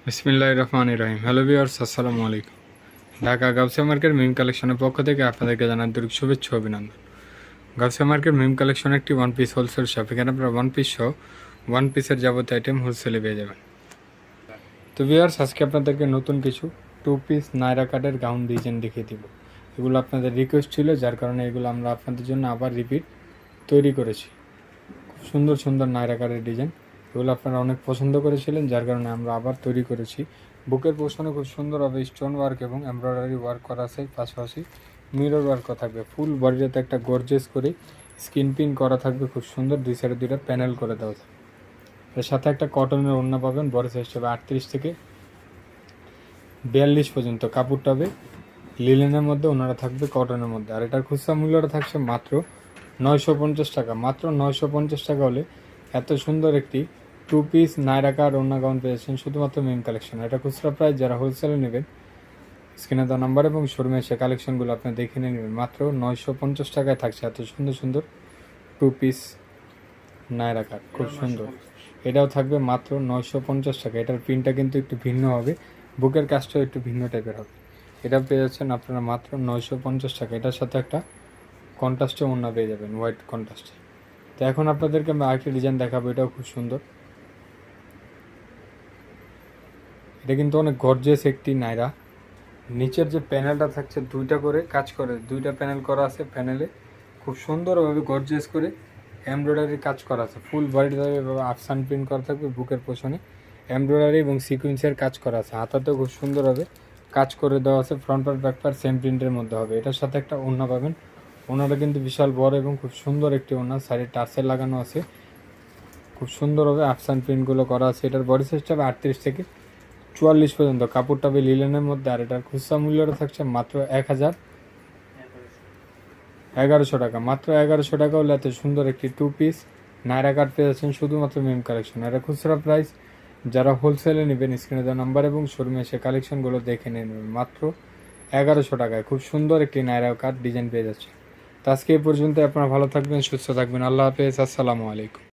বিসমিল্লাহির রহমানির রহিম। Hello viewers, আসসালামু আলাইকুম। ঢাকা গাউসিয়া মার্কেট মিম কালেকশনের পক্ষ থেকে আপনাদেরকে জানাই আন্তরিক শুভেচ্ছা ও অভিনন্দন। গাউসিয়া মার্কেট মিম কালেকশন একটি ওয়ান পিস হোলসেল শপ। এখানে আপনারা ওয়ান পিস সহ ওয়ান পিসের যাবতীয় আইটেম হোলসেলে পেয়ে যাবেন। তো ভিউয়ার্স, আজকে আপনাদেরকে নতুন কিছু টু পিস নায়রা কাটের গাউন ডিজাইন দেখিয়ে দিব। এগুলো আপনাদের রিকোয়েস্ট ছিল, যার কারণে এগুলো আমরা আপনাদের জন্য আবার রিপিট তৈরি করেছি। খুব সুন্দর সুন্দর নায়রা কাটের ডিজাইন, এগুলো আপনারা অনেক পছন্দ করেছিলেন, যার কারণে আমরা আবার তৈরি করেছি। বুকের পোর্শনে খুব সুন্দরভাবে স্টোন ওয়ার্ক এবং এমব্রয়ডারি ওয়ার্ক করা আছে, পাশাপাশি মিরর ওয়ার্কও থাকবে। ফুল বডিটাতে একটা গর্জেস করে স্কিন পিন করা থাকবে, খুব সুন্দর। দুই সাইডে দুইটা প্যানেল করে দেওয়া থাকবে। এর সাথে একটা কটনের ওড়না পাবেন, বড় সাইজ হবে 38 থেকে 42 পর্যন্ত। কাপড়টা হবে লিলেনের মধ্যে, ওনারা থাকবে কটনের মধ্যে। আর এটার খুচরা মূল্যটা থাকছে মাত্র 950 টাকা। মাত্র 950 টাকা হলে এত সুন্দর একটি টু পিস নায়রা কাট ওড়না গাউন পেয়েছেন শুধুমাত্র মিম কালেকশন। এটা খুচরা প্রাইস, যারা হোলসেলে নেবেন স্ক্রিনে দেওয়া নাম্বার এবং শোরুমে এসে কালেকশনগুলো আপনি দেখে নিয়ে নেবেন। মাত্র 950 টাকায় থাকছে এত সুন্দর সুন্দর টু পিস নায়রা কাট, খুব সুন্দর। এটাও থাকবে মাত্র 950 টাকা। এটার প্রিন্টটা কিন্তু একটু ভিন্ন হবে, বুকের কাজটাও একটু ভিন্ন টাইপের হবে। এটা পেয়ে যাচ্ছেন আপনারা মাত্র 950 টাকা। এটার সাথে একটা কন্ট্রাস্টে ওড়না পেয়ে যাবেন, হোয়াইট কন্ট্রাস্টে। তো এখন আপনাদেরকে আমি আরেকটি ডিজাইন দেখাবো, এটাও খুব সুন্দর। এটা কিন্তু অনেক গর্জিয়াস একটি নায়রা। নিচের যে প্যানেলটা থাকছে দুইটা করে কাজ করে, দুইটা প্যানেল করা আছে। প্যানেলে খুব সুন্দরভাবে গর্জিয়াস করে এমব্রয়ডারি কাজ করা আছে। ফুল বডিতে আফসান প্রিন্ট করা থাকবে, বুকের পোষণে এমব্রয়ডারি এবং সিকুয়েন্সের কাজ করা আছে। হাতাতেও খুব সুন্দরভাবে কাজ করে দেওয়া আছে। Front part back part same প্রিন্টের মধ্যে হবে। এটার সাথে একটা ওড়না পাবেন, ওড়নাটা কিন্তু বিশাল বড় এবং খুব সুন্দর একটি ওড়না। সাইডে টার্সেল লাগানো আছে, খুব সুন্দরভাবে আফসান প্রিন্টগুলো করা আছে। এটার বডি সাইজটা হবে 38 থেকে 44 পর্যন্ত। কাপড়টা হবে লিলেনের মধ্যে। আর এটার খুচরা মূল্যটা থাকছে মাত্র 1100 টাকা। মাত্র 1100 টাকা হলে এত সুন্দর একটি টু পিস নায়রা কাট পেয়ে যাচ্ছেন শুধুমাত্র মিম কালেকশন। এটা খুচরা প্রাইস, যারা হোলসেলে নেবেন স্ক্রিনে দেওয়া নাম্বার এবং শোরুমে এসে কালেকশনগুলো দেখে নিয়ে নেবেন। মাত্র 1100 টাকায় খুব সুন্দর একটি নায়রা কাট ডিজাইন পেয়ে যাচ্ছে। তো আজকে এই পর্যন্ত। আপনারা ভালো থাকবেন, সুস্থ থাকবেন। আল্লাহ হাফেজ, আসসালামু আলাইকুম।